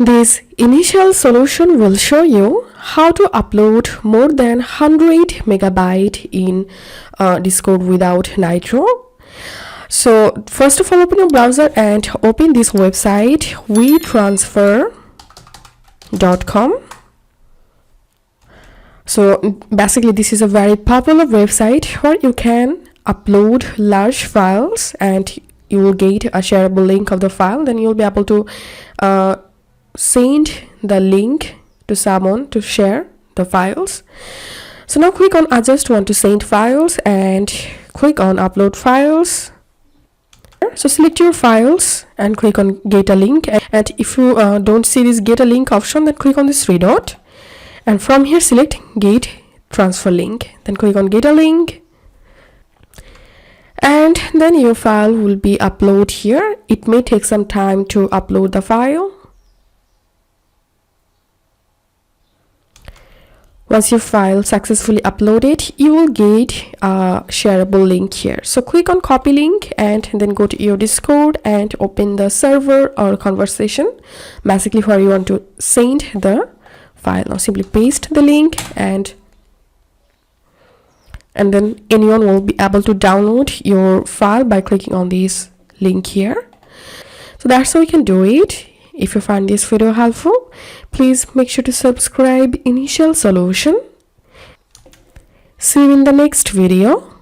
This initial solution will show you how to upload more than 100 megabyte in Discord without Nitro. So first of all, open your browser and open this website WeTransfer.com. So basically this is a very popular website where you can upload large files and you will get a shareable link of the file. Then you'll be able to send the link to someone to share the files. So now click on I just want to send files and click on upload files. So select your files and click on get a link, and if you don't see this get a link option, then click on this three dot and from here select get transfer link, then click on get a link, and then your file will be uploaded here. It may take some time to upload the file. Once your file successfully uploaded, you will get a shareable link here. So click on copy link and then go to your Discord and open the server or conversation, basically where you want to send the file. Now simply paste the link and then anyone will be able to download your file by clicking on this link here. So that's how you can do it. If you find this video helpful, please make sure to subscribe Initial Solution. See you in the next video.